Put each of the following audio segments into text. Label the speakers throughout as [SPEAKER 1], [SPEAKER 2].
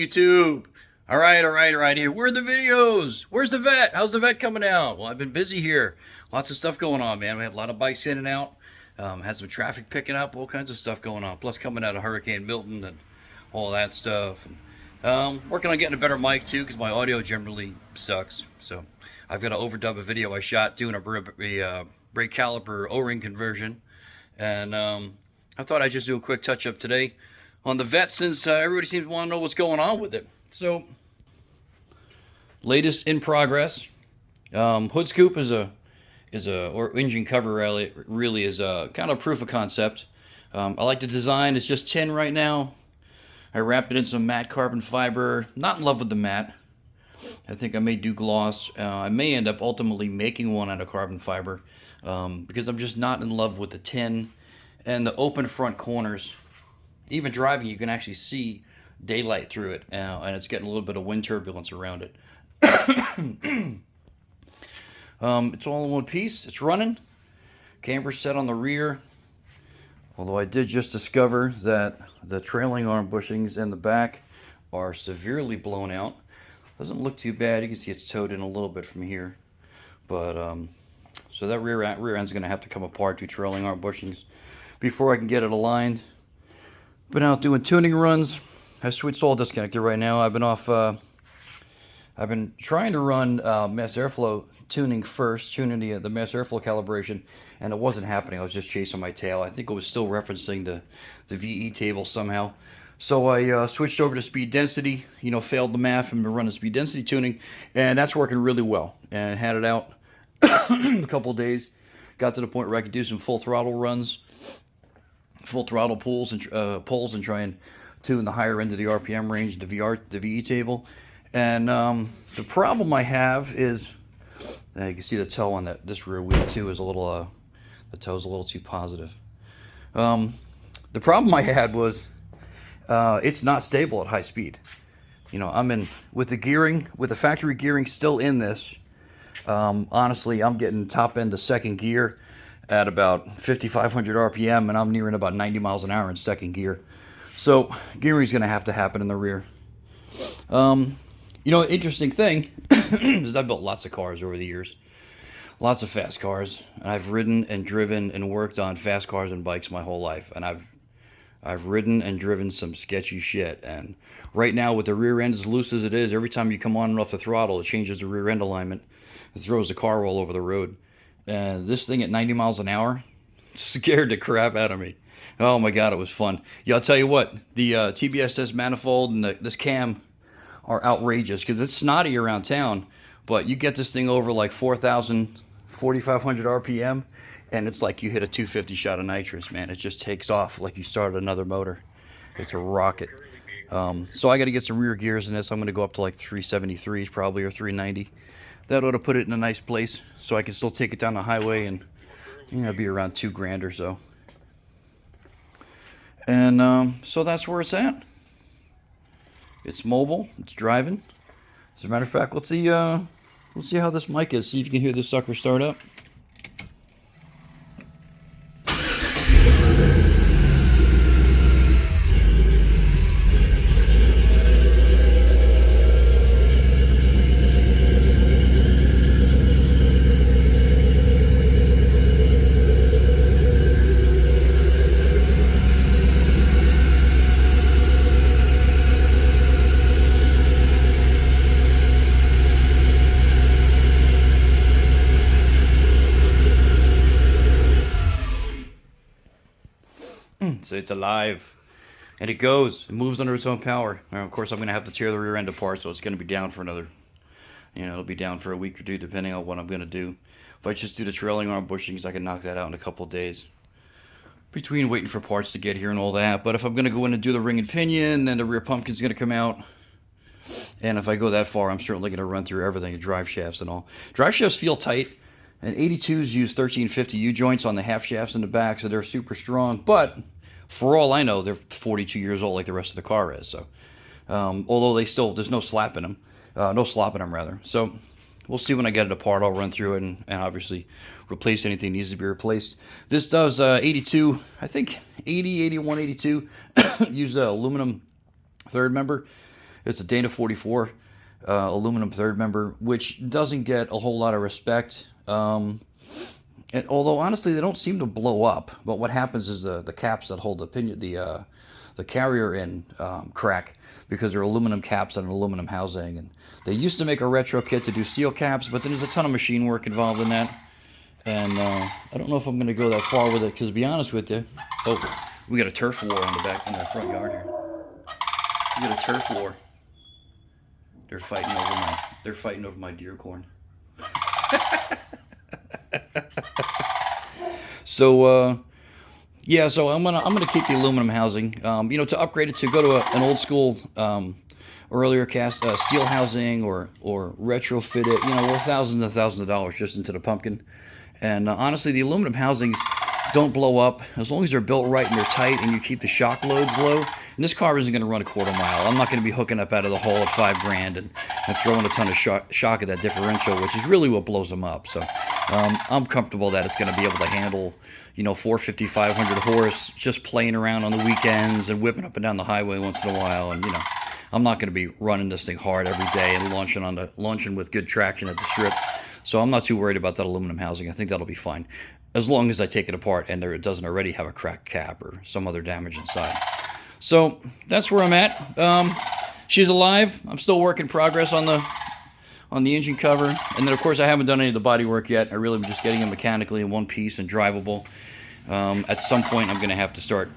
[SPEAKER 1] YouTube? All right. Here, where are the videos? Where's the vet? How's the vet coming out? Well, I've been busy here. Lots of stuff going on, man. We have a lot of bikes in and out. Had some traffic picking up, all kinds of stuff going on. Plus, coming out of Hurricane Milton and all that stuff. Working on getting a better mic too, because my audio generally sucks. So, I've got to overdub a video I shot doing a brake caliper O-ring conversion, and I thought I'd just do a quick touch-up today on the vet, since everybody seems to want to know what's going on with it. So, latest in progress. Hood scoop or engine cover really is a kind of proof of concept. I like the design. It's just tin right now. I wrapped it in some matte carbon fiber. Not in love with the matte. I think I may do gloss. I may end up ultimately making one out of carbon fiber, because I'm just not in love with the tin and the open front corners. Even driving, you can actually see daylight through it, and it's getting a little bit of wind turbulence around it. It's all in one piece. It's running. Camber's set on the rear. Although I did just discover that the trailing arm bushings in the back are severely blown out. Doesn't look too bad. You can see it's towed in a little bit from here. But, so that rear end's going to have to come apart, do trailing arm bushings, before I can get it aligned. Been out doing tuning runs. I switched all disconnected right now. I've been trying to run mass airflow tuning first, tuning the mass airflow calibration, and it wasn't happening. I was just chasing my tail. I think it was still referencing the VE table somehow. So I switched over to speed density, failed the math and been running speed density tuning, and that's working really well. And had it out a couple of days. Got to the point where I could do some full throttle runs, full throttle pulls and try and tune the higher end of the RPM range, the VE table. And the problem I have is, you can see the toe on this rear wheel too is a little, the toe's a little too positive. The problem I had was it's not stable at high speed. I'm with the gearing, with the factory gearing still in this. Honestly, I'm getting top end to second gear at about 5,500 RPM, and I'm nearing about 90 miles an hour in second gear. So gearing's going to have to happen in the rear. Interesting thing is I've built lots of cars over the years, lots of fast cars. I've ridden and driven and worked on fast cars and bikes my whole life, and I've ridden and driven some sketchy shit. And right now, with the rear end as loose as it is, every time you come on and off the throttle, it changes the rear end alignment. It throws the car all over the road. And this thing at 90 miles an hour scared the crap out of me. Oh my God, it was fun. Yeah, I'll tell you what, the TBSS manifold and this cam are outrageous because it's snotty around town, but you get this thing over like 4,000, 4,500 RPM, and it's like you hit a 250 shot of nitrous, man. It just takes off like you started another motor. It's a rocket. So I got to get some rear gears in this. I'm going to go up to like 373s probably, or 390. That ought to put it in a nice place so I can still take it down the highway and, be around $2,000 or so. And so that's where it's at. It's mobile. It's driving. As a matter of fact, let's see how this mic is. See if you can hear this sucker start up. So it's alive, and it moves under its own power. Now, of course, I'm going to have to tear the rear end apart, so it's going to be down for another, it'll be down for a week or two, depending on what I'm going to do. If I just do the trailing arm bushings, I can knock that out in a couple of days, between waiting for parts to get here and all that. But if I'm going to go in and do the ring and pinion, then the rear pumpkin's going to come out. And if I go that far, I'm certainly going to run through everything, drive shafts and all. Drive shafts feel tight, and 82s use 1350 U-joints on the half shafts in the back, so they're super strong. But for all I know, they're 42 years old like the rest of the car is. So, although there's no slap in them, no slop in them rather. So we'll see when I get it apart. I'll run through it and obviously replace anything that needs to be replaced. This does 82, I think 80, 81, 82. Use aluminum third member. It's a Dana 44 aluminum third member, which doesn't get a whole lot of respect. And although honestly they don't seem to blow up, but what happens is the caps that hold the carrier in crack because they're aluminum caps and an aluminum housing. And they used to make a retro kit to do steel caps, but then there's a ton of machine work involved in that. And I don't know if I'm going to go that far with it because to be honest with you, we got a turf war in the front yard here. We got a turf war. They're fighting over my deer corn. So yeah, so I'm gonna keep the aluminum housing. To upgrade it to go to an old school earlier cast steel housing or retrofit it. We're thousands and thousands of dollars just into the pumpkin. And honestly, the aluminum housings don't blow up as long as they're built right and they're tight and you keep the shock loads low. And this car isn't going to run a quarter mile. I'm not going to be hooking up out of the hole at $5,000 and throwing a ton of shock at that differential, which is really what blows them up. So I'm comfortable that it's going to be able to handle, 450, 500 horse, just playing around on the weekends and whipping up and down the highway once in a while. And I'm not going to be running this thing hard every day and launching with good traction at the strip. So I'm not too worried about that aluminum housing. I think that'll be fine, as long as I take it apart and it doesn't already have a cracked cap or some other damage inside. So that's where I'm at. She's alive. I'm still work in progress on the engine cover, and then of course I haven't done any of the body work yet. I really am just getting it mechanically in one piece and drivable. At some point, I'm going to have to start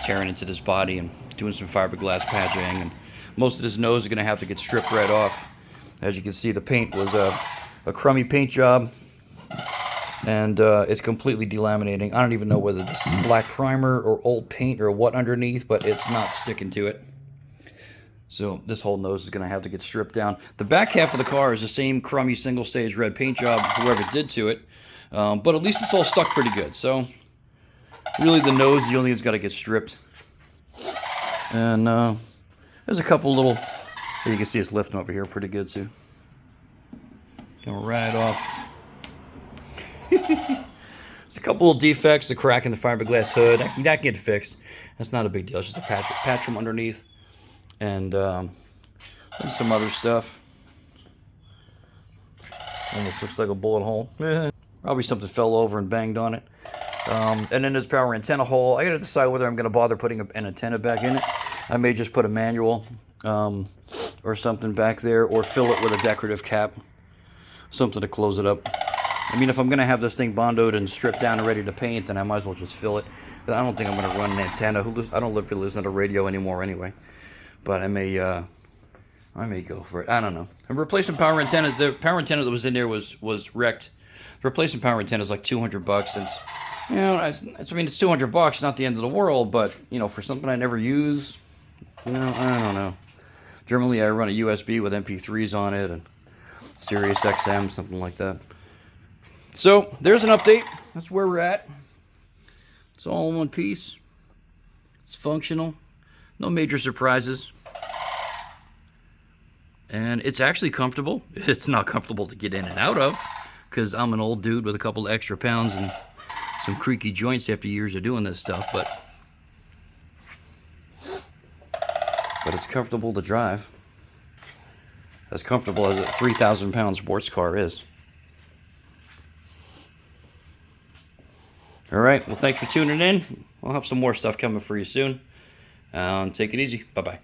[SPEAKER 1] tearing into this body and doing some fiberglass patching, and most of this nose is going to have to get stripped right off. As you can see, the paint was a crummy paint job, and it's completely delaminating. I don't even know whether this is black primer or old paint or what underneath, but it's not sticking to it. So this whole nose is going to have to get stripped down. The back half of the car is the same crummy single-stage red paint job whoever did to it, but at least it's all stuck pretty good. So really the nose is the only thing that's got to get stripped. And there's a couple little, you can see it's lifting over here pretty good too. Going right off. There's a couple of defects, the crack in the fiberglass hood. That can get fixed. That's not a big deal. It's just a patch from underneath. And some other stuff. Almost looks like a bullet hole. Probably something fell over and banged on it. And then there's power antenna hole. I got to decide whether I'm going to bother putting an antenna back in it. I may just put a manual or something back there, or fill it with a decorative cap. Something to close it up. I mean, if I'm going to have this thing bondoed and stripped down and ready to paint, then I might as well just fill it. But I don't think I'm going to run an antenna. I don't really listen to radio anymore anyway. But I may go for it. I don't know. I'm replacing power antennas. The power antenna that was in there was wrecked. Replacing power antenna is like $200. And, it's $200. Not the end of the world. But, for something I never use, I don't know. Generally, I run a USB with MP3s on it and Sirius XM, something like that. So, there's an update. That's where we're at. It's all in one piece. It's functional. No major surprises. And it's actually comfortable. It's not comfortable to get in and out of, because I'm an old dude with a couple of extra pounds and some creaky joints after years of doing this stuff, but it's comfortable to drive. As comfortable as a 3,000-pound sports car is. All right, well, thanks for tuning in. I'll have some more stuff coming for you soon. Take it easy. Bye-bye.